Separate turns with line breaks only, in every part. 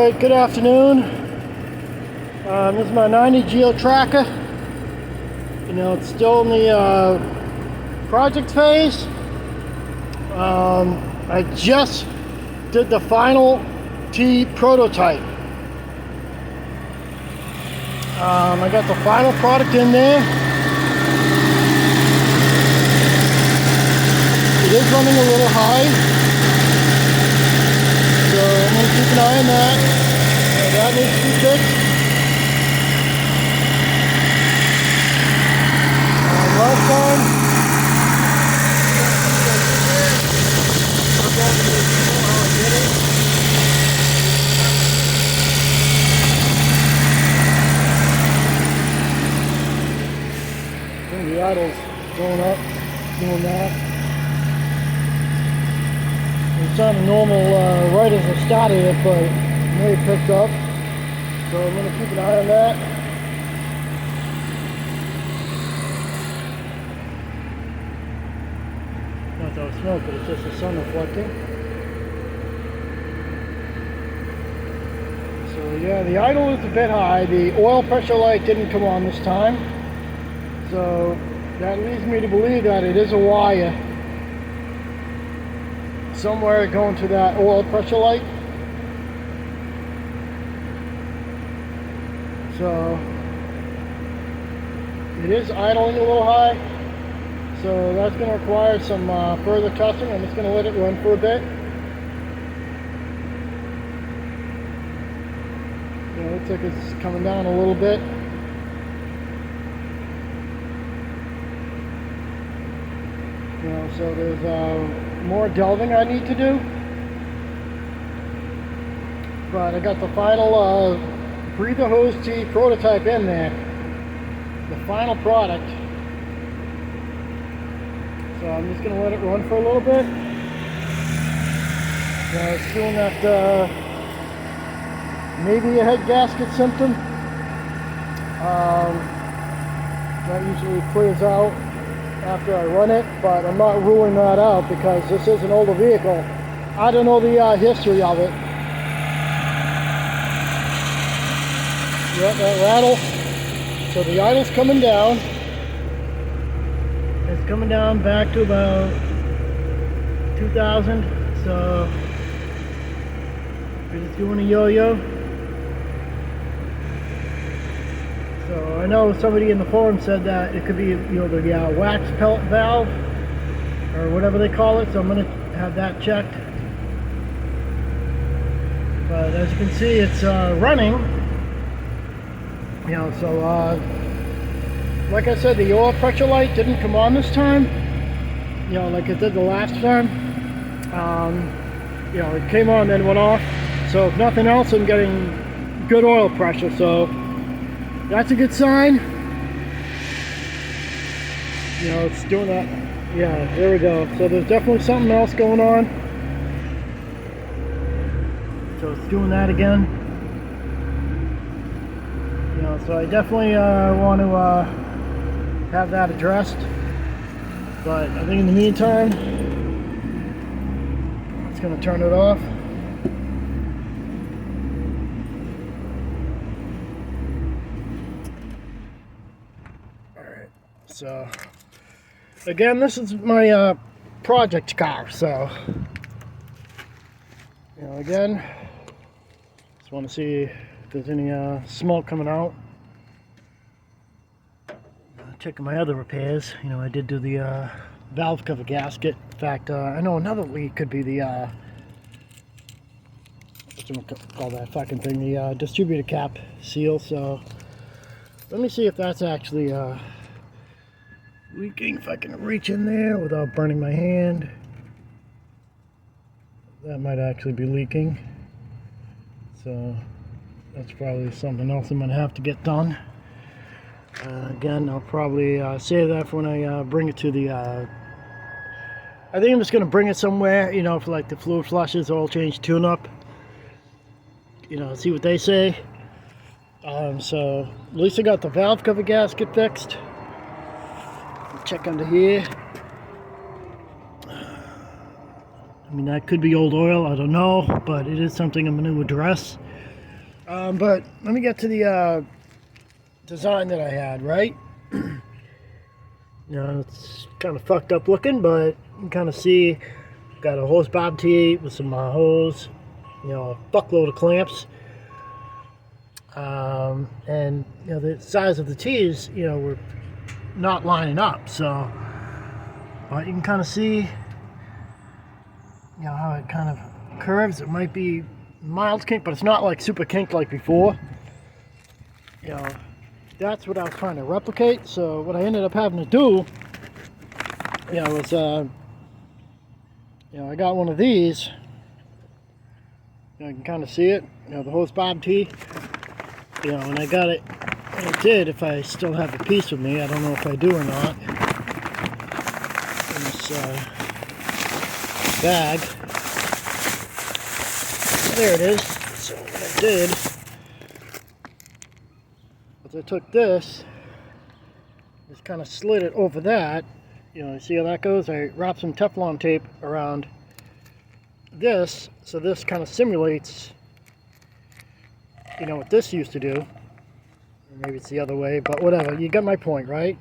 Alright, good afternoon. This is my 90 Geo Tracker. You know, it's still in the project phase. I just did the final T prototype. I got the final product in there. It is running a little high. So I'm going to keep an eye on that. That needs to be fixed. Last time, the idle's going up, doing that. It's on a normal right as I started it, but it may have picked up. So I'm going to keep an eye on that. Not that smoke, but it's just the sun reflecting. So yeah, the idle is a bit high. The oil pressure light didn't come on this time. So that leads me to believe that it is a wire somewhere going to that oil pressure light. So it is idling a little high, so that's going to require some further testing. I'm just going to let it run for a bit. You know, it looks like it's coming down a little bit. You know, so there's more delving I need to do, but I got the final breather hose T prototype in there, the final product. So I'm just going to let it run for a little bit. It's doing that maybe a head gasket symptom. That usually clears out after I run it, but I'm not ruling that out because this is an older vehicle. I don't know the history of it. Yep, that rattle. So the idle's coming down. It's coming down back to about 2,000. So we're just doing a yo-yo. So I know somebody in the forum said that it could be, you know, the wax pellet valve or whatever they call it. So I'm going to have that checked. But as you can see, it's running. You know, so like I said, the oil pressure light didn't come on this time. You know, like it did the last time. You know, it came on then went off. So if nothing else, I'm getting good oil pressure. So that's a good sign. You know, it's doing that. Yeah, there we go. So there's definitely something else going on. So it's doing that again. You know, so I definitely want to have that addressed. But I think in the meantime, it's going to turn it off. So again, this is my project car, so you know, again, just want to see if there's any smoke coming out. Checking my other repairs. You know, I did do the valve cover gasket. In fact, I know another leak could be the call that fucking thing, the distributor cap seal. So let me see if that's actually leaking, if I can reach in there without burning my hand. That might actually be leaking. So that's probably something else I'm going to have to get done. Again, I'll probably save that for when I bring it to the... I think I'm just going to bring it somewhere, you know, for like the fluid flushes, oil change, tune-up. You know, see what they say. So at least I got the valve cover gasket fixed. Check under here. I mean, that could be old oil, I don't know, but it is something I'm going to address. But let me get to the design that I had, right? You know, it's kind of fucked up looking, but you can kind of see, got a hose bob tee with some hose, you know, a fuckload of clamps. And, you know, the size of the tees, you know, were not lining up, so, but you can kind of see, you know, how it kind of curves. It might be mild kink, but it's not like super kink like before. You know, that's what I was trying to replicate. So what I ended up having to do, you know, was, you know, I got one of these. You know, you can kind of see it, you know, the hose bob tee. You know, and I got it, and I did, if I still have a piece with me. I don't know if I do or not. In this bag. There it is. So what I did was I took this, just kind of slid it over that. You know, see how that goes? I wrapped some Teflon tape around this, so this kind of simulates, you know, what this used to do. Or maybe it's the other way, but whatever. You get my point, right?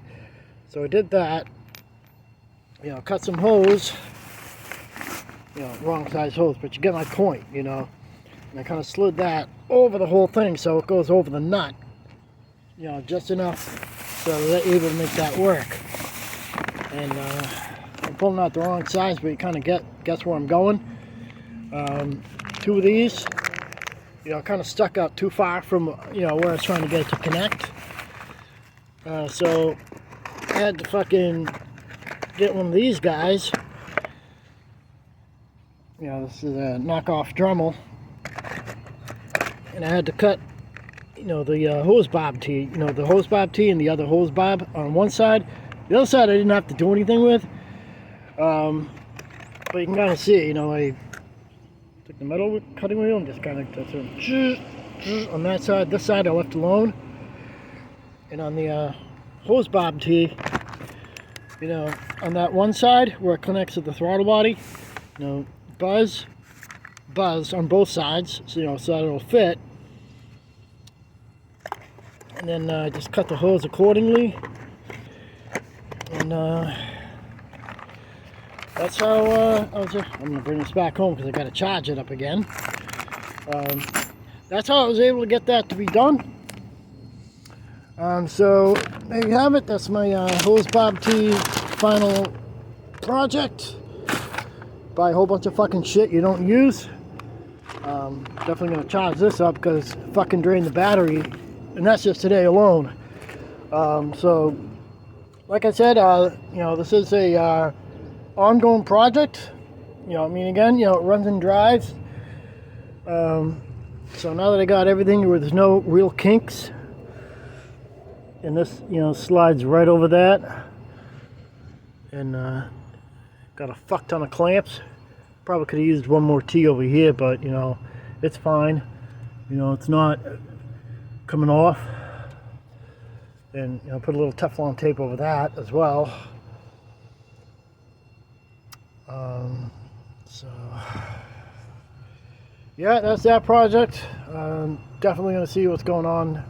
So I did that. You know, cut some hose. You know, wrong size hose, but you get my point, you know. And I kind of slid that over the whole thing so it goes over the nut. You know, just enough so that you're able to make that work. And I'm pulling out the wrong size, but you kind of guess where I'm going. Two of these, you know, kind of stuck out too far from, you know, where I was trying to get it to connect. So I had to fucking get one of these guys. You know, this is a knockoff Dremel. And I had to cut, you know, the hose bob tee. You know, the hose bob tee and the other hose bob on one side. The other side I didn't have to do anything with. But you can kind of see, you know, I took the metal cutting wheel and just kind of on that side. This side I left alone. And on the hose bob tee, you know, on that one side where it connects to the throttle body, you know, buzz on both sides, so, you know, so that it'll fit. And then just cut the hose accordingly. And that's how I'm gonna bring this back home because I gotta charge it up again. That's how I was able to get that to be done. So there you have it. That's my hose bob tee final project. Buy a whole bunch of fucking shit you don't use. Definitely gonna charge this up because fucking drained the battery, and that's just today alone. So like I said, you know, this is a ongoing project. You know, I mean, again, you know, it runs and drives. So now that I got everything where there's no real kinks, and this, you know, slides right over that, and got a fuck ton of clamps. Probably could have used one more T over here, but you know, it's fine. You know, it's not coming off. And you know, put a little Teflon tape over that as well. So yeah, that's that project. Definitely going to see what's going on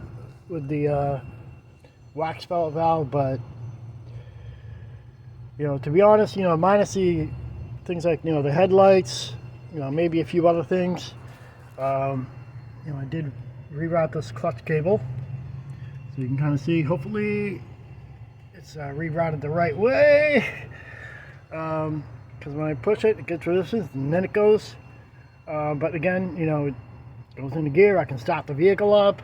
with the wax spout valve, but you know, to be honest, you know, minus the things like, you know, the headlights, you know, maybe a few other things. You know, I did reroute this clutch cable, so you can kind of see. Hopefully, it's rerouted the right way. Because when I push it, it gets resistance, and then it goes. But again, you know, it goes into gear. I can start the vehicle up.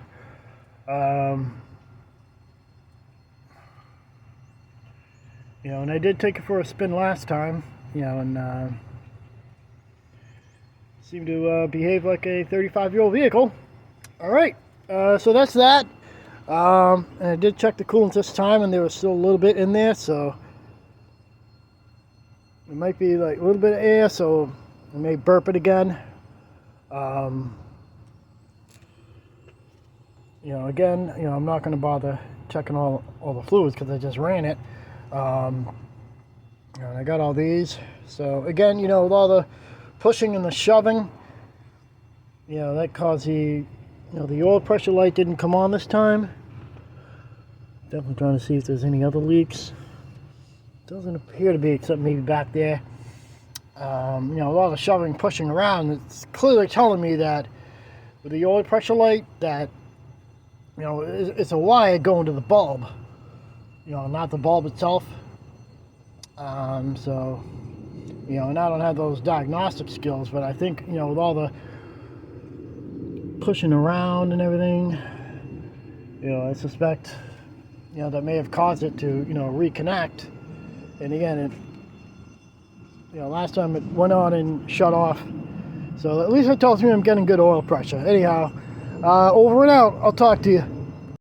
You know, and I did take it for a spin last time. You know, and seemed to behave like a 35-year-old vehicle. All right, so that's that. And I did check the coolant this time, and there was still a little bit in there, so it might be like a little bit of air, so I may burp it again. You know, again, you know, I'm not going to bother checking all the fluids because I just ran it. And I got all these. So again, you know, with all the pushing and the shoving, you know, that caused the You know, the oil pressure light didn't come on this time. Definitely trying to see if there's any other leaks. Doesn't appear to be, except maybe back there. You know, a lot of shoving, pushing around, it's clearly telling me that with the oil pressure light that, you know, it's a wire going to the bulb, you know, not the bulb itself. So, you know, and I don't have those diagnostic skills, but I think, you know, with all the pushing around and everything, you know, I suspect, you know, that may have caused it to, you know, reconnect. And again, it, you know, last time it went on and shut off. So at least it tells me I'm getting good oil pressure. Anyhow, over and out. I'll talk to you.